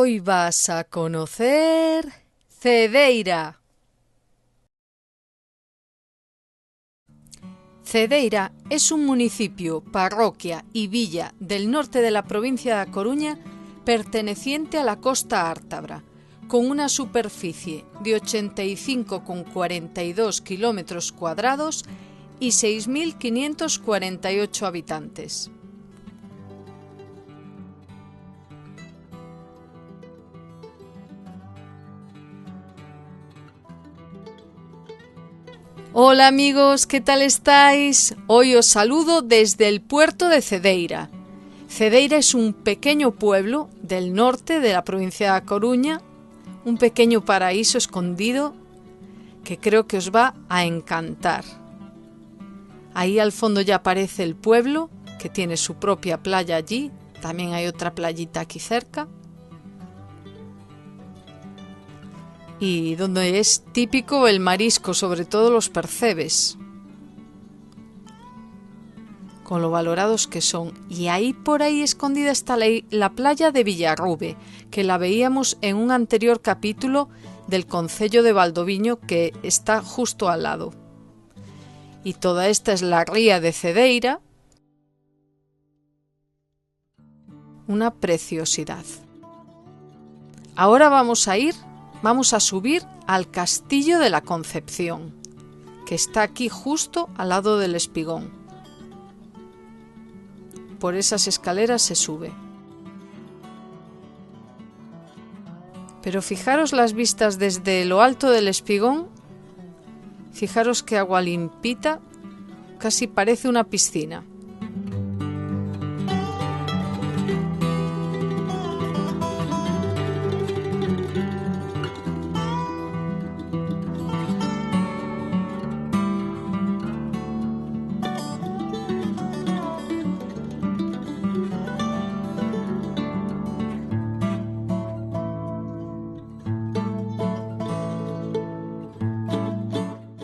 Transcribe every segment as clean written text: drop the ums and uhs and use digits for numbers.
Hoy vas a conocer Cedeira. Cedeira es un municipio, parroquia y villa del norte de la provincia de A Coruña perteneciente a la costa ártabra, con una superficie de 85,42 kilómetros cuadrados y 6.548 habitantes. Hola amigos, ¿qué tal estáis? Hoy os saludo desde el puerto de Cedeira. Cedeira es un pequeño pueblo del norte de la provincia de A Coruña, un pequeño paraíso escondido que creo que os va a encantar. Ahí al fondo ya aparece el pueblo, que tiene su propia playa allí, también hay otra playita aquí cerca. Y donde es típico el marisco, sobre todo los percebes, con lo valorados que son. Y ahí por ahí escondida está la playa de Villarrube, que la veíamos en un anterior capítulo del concello de Valdoviño, que está justo al lado. Y toda esta es la ría de Cedeira, una preciosidad. Ahora vamos a subir al Castillo de la Concepción, que está aquí justo al lado del espigón. Por esas escaleras se sube. Pero fijaros las vistas desde lo alto del espigón. Fijaros qué agua limpita, casi parece una piscina.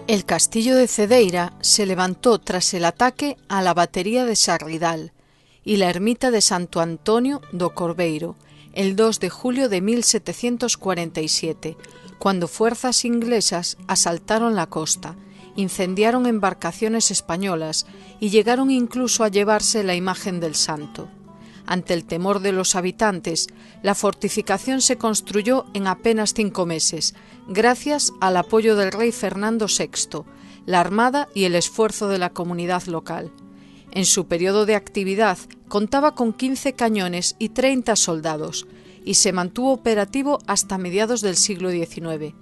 El castillo de Cedeira se levantó tras el ataque a la batería de Sarridal y la ermita de Santo Antonio do Corbeiro el 2 de julio de 1747, cuando fuerzas inglesas asaltaron la costa, incendiaron embarcaciones españolas y llegaron incluso a llevarse la imagen del santo. Ante el temor de los habitantes, la fortificación se construyó en apenas 5 meses, gracias al apoyo del rey Fernando VI, la armada y el esfuerzo de la comunidad local. En su periodo de actividad contaba con 15 cañones y 30 soldados, y se mantuvo operativo hasta mediados del siglo XIX.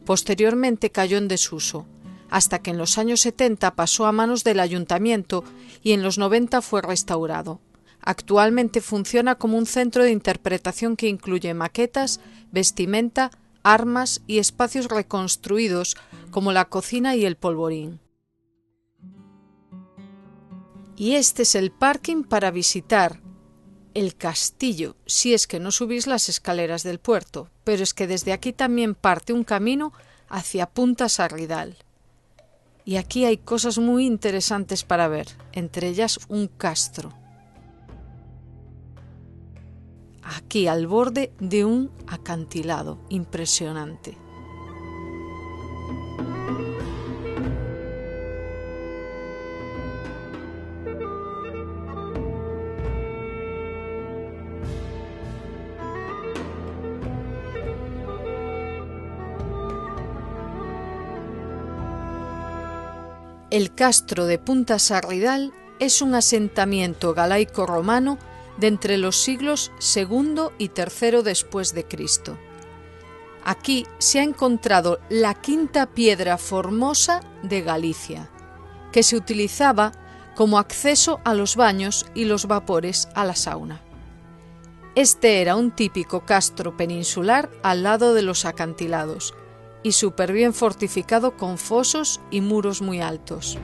Posteriormente cayó en desuso, hasta que en los años 70 pasó a manos del ayuntamiento y en los 90 fue restaurado. Actualmente funciona como un centro de interpretación que incluye maquetas, vestimenta, armas y espacios reconstruidos como la cocina y el polvorín. Y este es el parking para visitar el castillo, si es que no subís las escaleras del puerto, pero es que desde aquí también parte un camino hacia Punta Sarridal. Y aquí hay cosas muy interesantes para ver, entre ellas un castro. Aquí al borde de un acantilado impresionante. El castro de Punta Sarridal es un asentamiento galaico-romano de entre los siglos II y III después de Cristo. Aquí se ha encontrado la quinta piedra formosa de Galicia, que se utilizaba como acceso a los baños y los vapores a la sauna. Este era un típico castro peninsular al lado de los acantilados y súper bien fortificado con fosos y muros muy altos.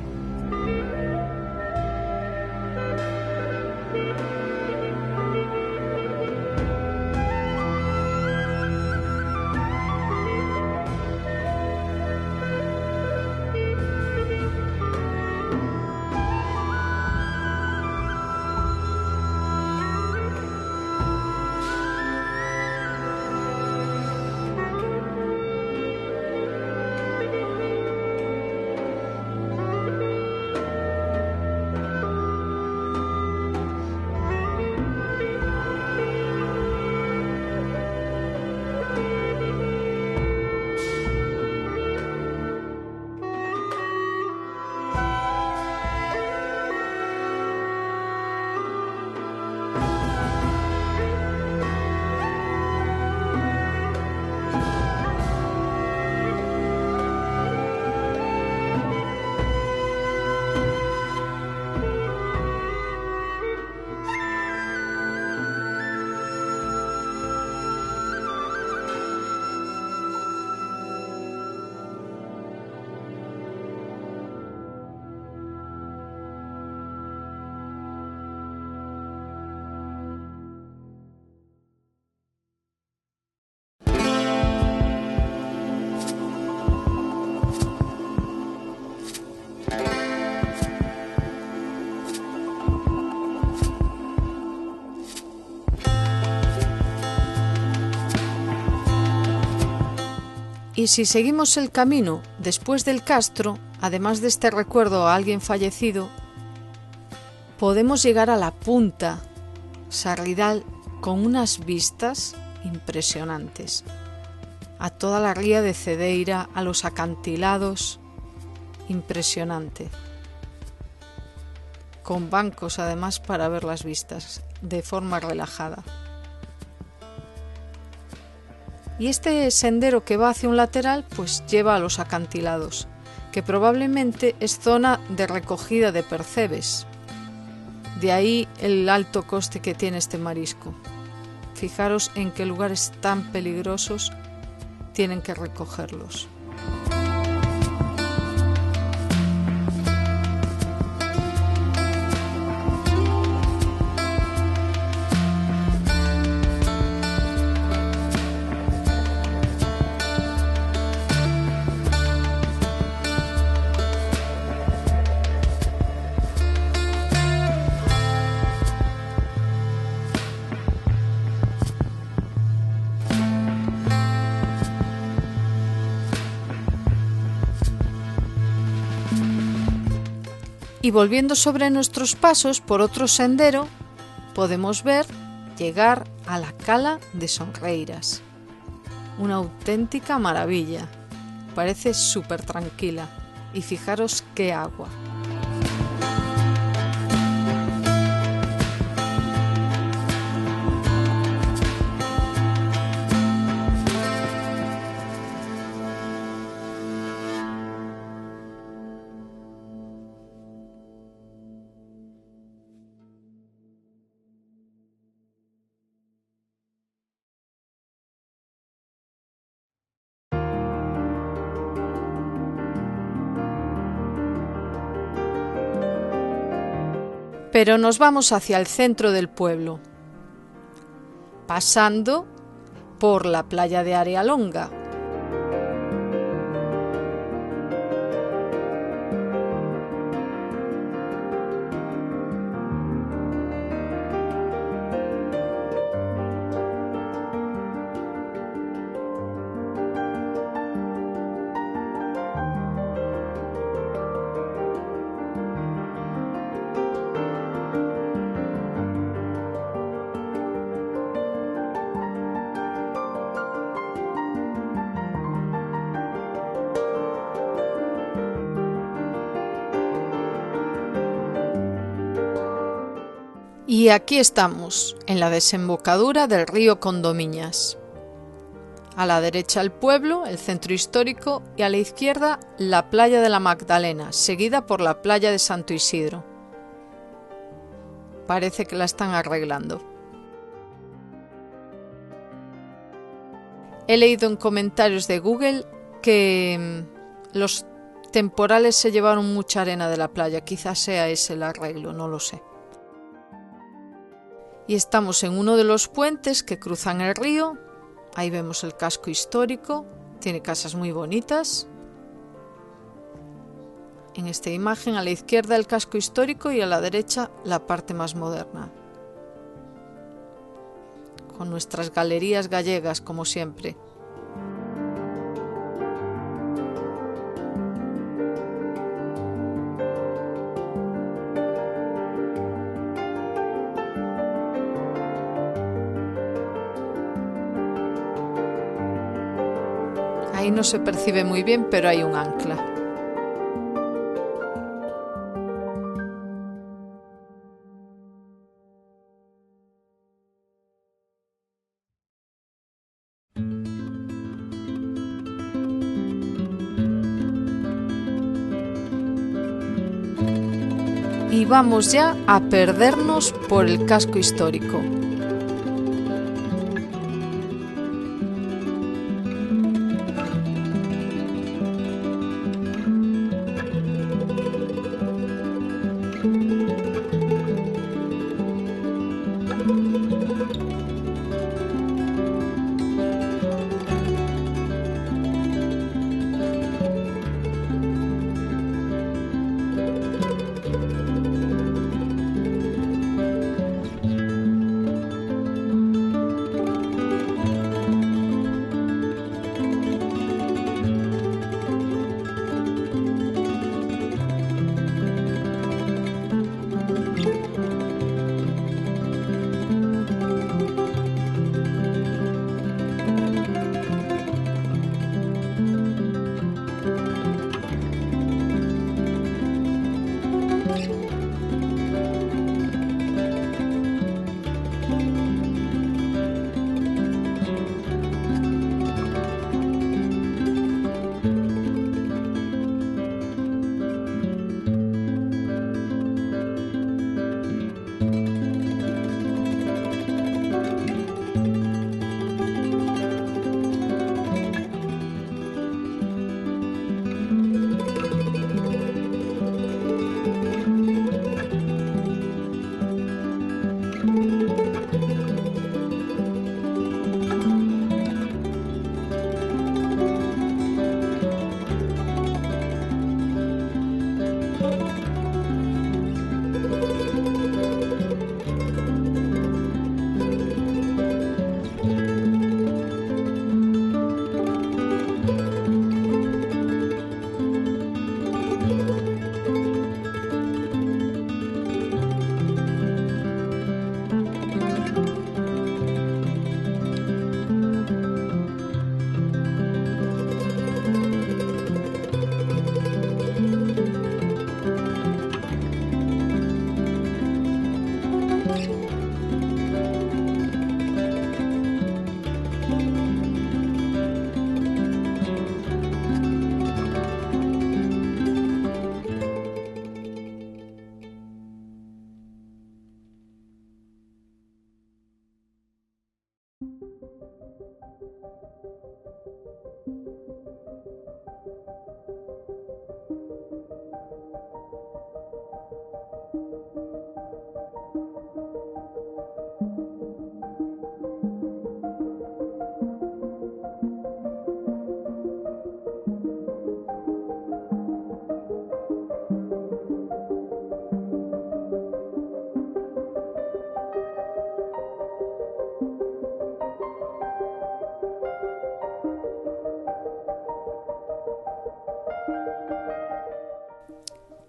Y si seguimos el camino después del castro, además de este recuerdo a alguien fallecido, podemos llegar a la punta Sarridal con unas vistas impresionantes. A toda la ría de Cedeira, a los acantilados, impresionante. Con bancos además para ver las vistas de forma relajada. Y este sendero que va hacia un lateral pues lleva a los acantilados, que probablemente es zona de recogida de percebes. De ahí el alto coste que tiene este marisco. Fijaros en qué lugares tan peligrosos tienen que recogerlos. Y volviendo sobre nuestros pasos por otro sendero, podemos llegar a la cala de Sonreiras. Una auténtica maravilla. Parece súper tranquila. Y fijaros qué agua. Pero nos vamos hacia el centro del pueblo, pasando por la playa de Arealonga. Y aquí estamos, en la desembocadura del río Condomiñas. A la derecha el pueblo, el centro histórico, y a la izquierda la playa de la Magdalena, seguida por la playa de Santo Isidro. Parece que la están arreglando. He leído en comentarios de Google que los temporales se llevaron mucha arena de la playa. Quizás sea ese el arreglo, no lo sé. Y estamos en uno de los puentes que cruzan el río. Ahí vemos el casco histórico, tiene casas muy bonitas. En esta imagen a la izquierda el casco histórico y a la derecha la parte más moderna. Con nuestras galerías gallegas como siempre. Ahí no se percibe muy bien, pero hay un ancla. Y vamos ya a perdernos por el casco histórico.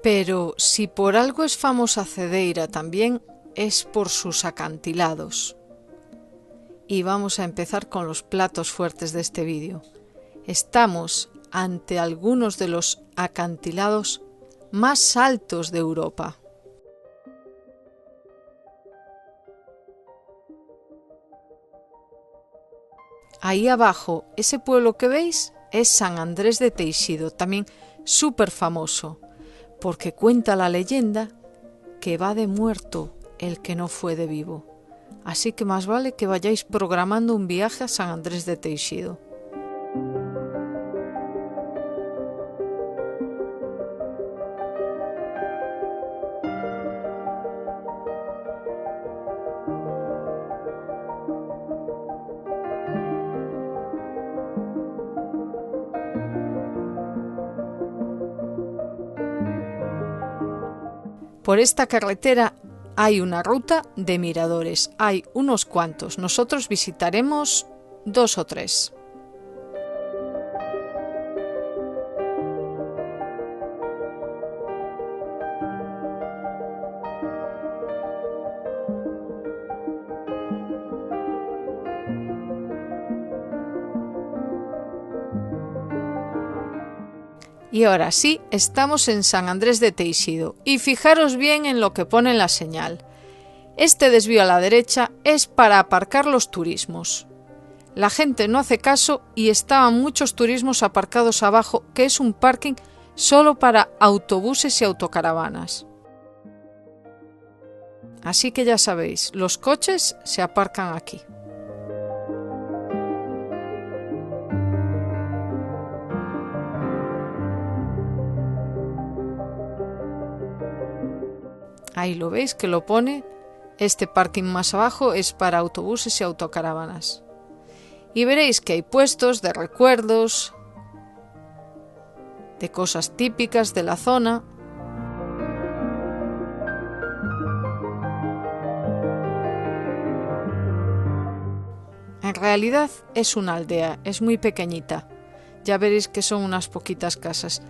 Pero si por algo es famosa Cedeira también es por sus acantilados. Y vamos a empezar con los platos fuertes de este vídeo. Estamos ante algunos de los acantilados más altos de Europa. Ahí abajo, ese pueblo que veis es San Andrés de Teixido, también súper famoso, porque cuenta la leyenda que va de muerto el que no fue de vivo. Así que más vale que vayáis programando un viaje a San Andrés de Teixido. Por esta carretera hay una ruta de miradores, hay unos cuantos, nosotros visitaremos 2 o 3. Y ahora sí, estamos en San Andrés de Teixido y fijaros bien en lo que pone en la señal. Este desvío a la derecha es para aparcar los turismos. La gente no hace caso y estaban muchos turismos aparcados abajo, que es un parking solo para autobuses y autocaravanas. Así que ya sabéis, los coches se aparcan aquí. Ahí lo veis que lo pone. Este parking más abajo es para autobuses y autocaravanas. Y veréis que hay puestos de recuerdos, de cosas típicas de la zona. En realidad es una aldea, es muy pequeñita. Ya veréis que son unas poquitas casas,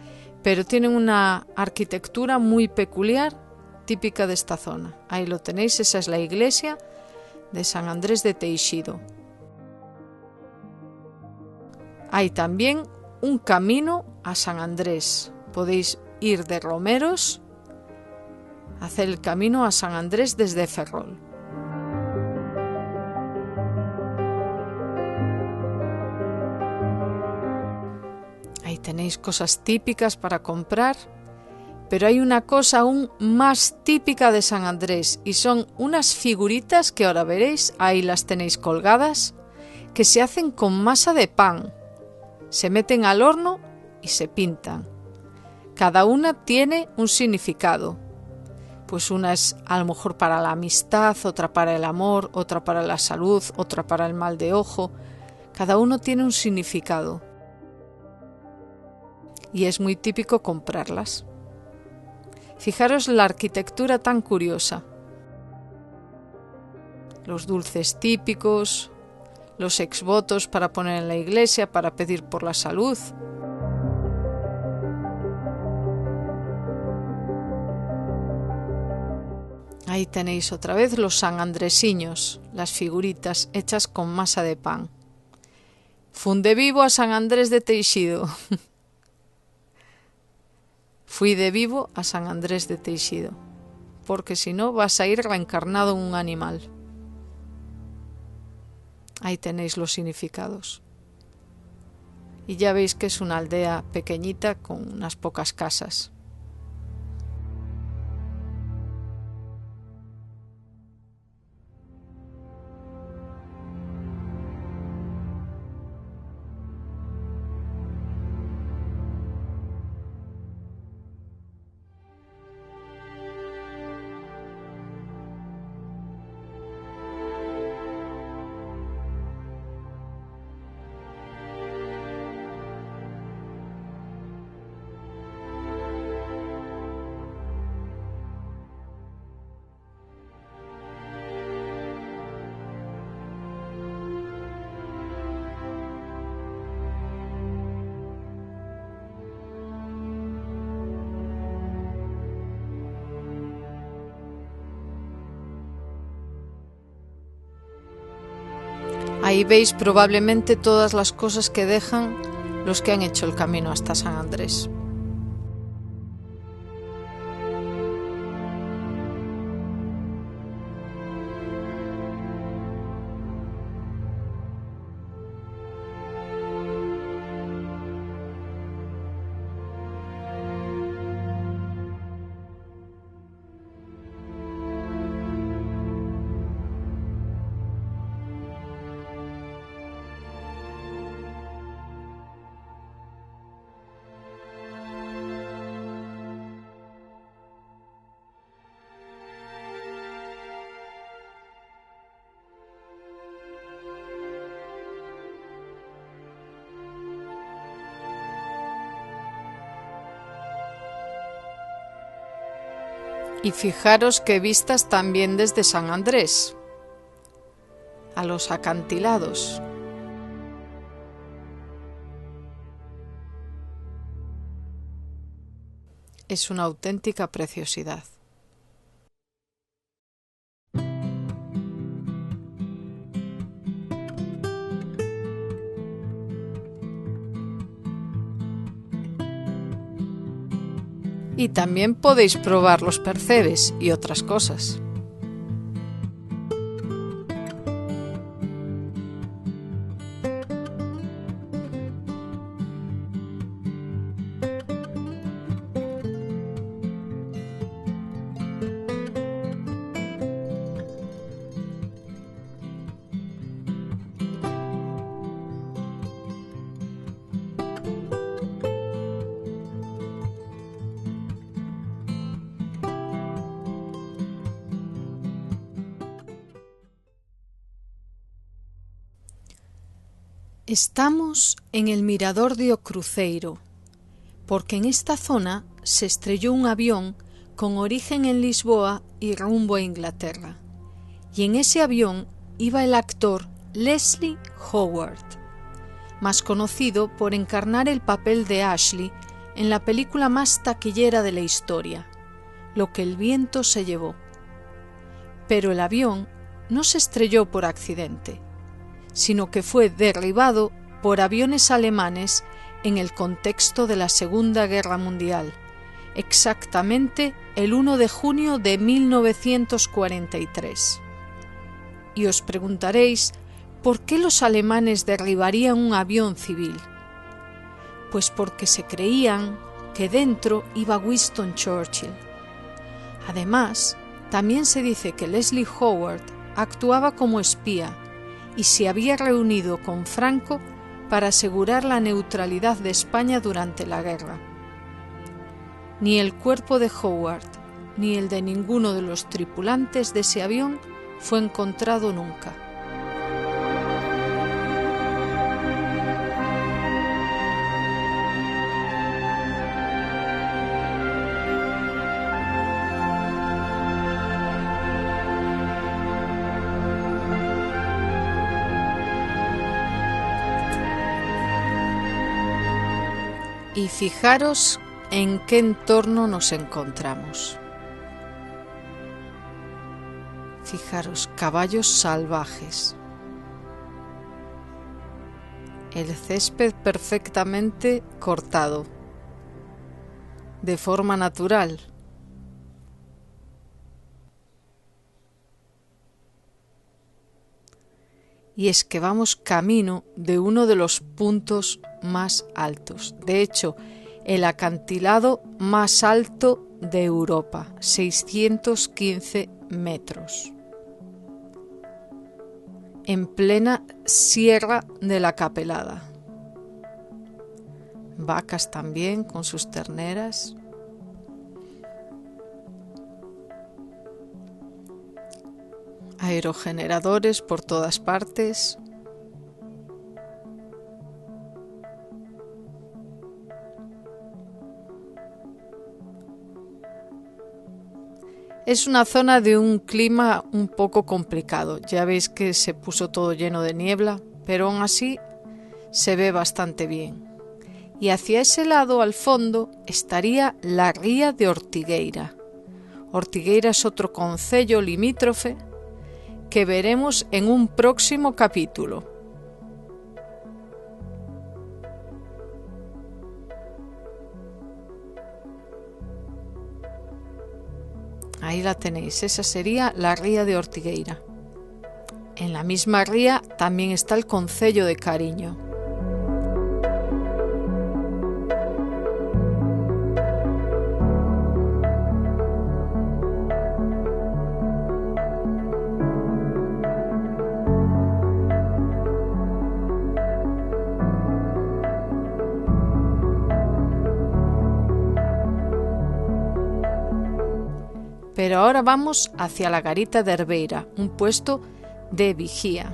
pero tienen una arquitectura muy peculiar, típica de esta zona. Ahí lo tenéis, esa es la iglesia de San Andrés de Teixido. Hay también un camino a San Andrés. Podéis ir de Romeros, hacer el camino a San Andrés desde Ferrol. Ahí tenéis cosas típicas para comprar. Pero hay una cosa aún más típica de San Andrés y son unas figuritas que ahora veréis, ahí las tenéis colgadas, que se hacen con masa de pan. Se meten al horno y se pintan. Cada una tiene un significado. Pues una es a lo mejor para la amistad, otra para el amor, otra para la salud, otra para el mal de ojo. Cada uno tiene un significado. Y es muy típico comprarlas. Fijaros la arquitectura tan curiosa. Los dulces típicos, los exvotos para poner en la iglesia, para pedir por la salud. Ahí tenéis otra vez los sanandresiños, las figuritas hechas con masa de pan. Funde vivo a San Andrés de Teixido. Fui de vivo a San Andrés de Teixido, porque si no vas a ir reencarnado en un animal. Ahí tenéis los significados. Y ya veis que es una aldea pequeñita con unas pocas casas. Ahí veis probablemente todas las cosas que dejan los que han hecho el camino hasta San Andrés. Y fijaros qué vistas también desde San Andrés, a los acantilados. Es una auténtica preciosidad. Y también podéis probar los percebes y otras cosas. Estamos en el Mirador de O Cruzeiro, porque en esta zona se estrelló un avión con origen en Lisboa y rumbo a Inglaterra, y en ese avión iba el actor Leslie Howard, más conocido por encarnar el papel de Ashley en la película más taquillera de la historia, Lo que el viento se llevó. Pero el avión no se estrelló por accidente, sino que fue derribado por aviones alemanes en el contexto de la Segunda Guerra Mundial, exactamente el 1 de junio de 1943. Y os preguntaréis, ¿por qué los alemanes derribarían un avión civil? Pues porque se creían que dentro iba Winston Churchill. Además, también se dice que Leslie Howard actuaba como espía y se había reunido con Franco para asegurar la neutralidad de España durante la guerra. Ni el cuerpo de Howard ni el de ninguno de los tripulantes de ese avión fue encontrado nunca. Y fijaros en qué entorno nos encontramos. Fijaros, caballos salvajes. El césped perfectamente cortado, de forma natural. Y es que vamos camino de uno de los puntos más altos. De hecho, el acantilado más alto de Europa, 615 metros. En plena Sierra de la Capelada. Vacas también con sus terneras. Aerogeneradores por todas partes. Es una zona de un clima un poco complicado. Ya veis que se puso todo lleno de niebla, pero aún así se ve bastante bien. Y hacia ese lado, al fondo, estaría la ría de Ortigueira. Ortigueira es otro concello limítrofe que veremos en un próximo capítulo. Ahí la tenéis, esa sería la ría de Ortigueira. En la misma ría también está el concello de Cariño. Pero ahora vamos hacia la garita de Herbeira, un puesto de vigía.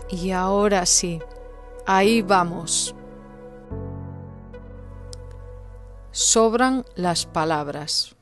Y ahora sí, ahí vamos. Sobran las palabras.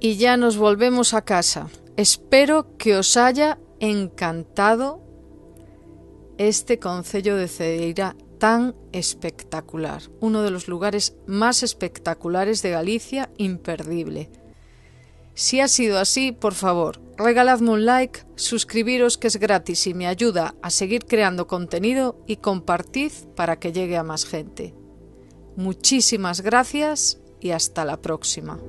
Y ya nos volvemos a casa. Espero que os haya encantado este concello de Cedeira tan espectacular. Uno de los lugares más espectaculares de Galicia, imperdible. Si ha sido así, por favor, regaladme un like, suscribiros que es gratis y me ayuda a seguir creando contenido y compartid para que llegue a más gente. Muchísimas gracias y hasta la próxima.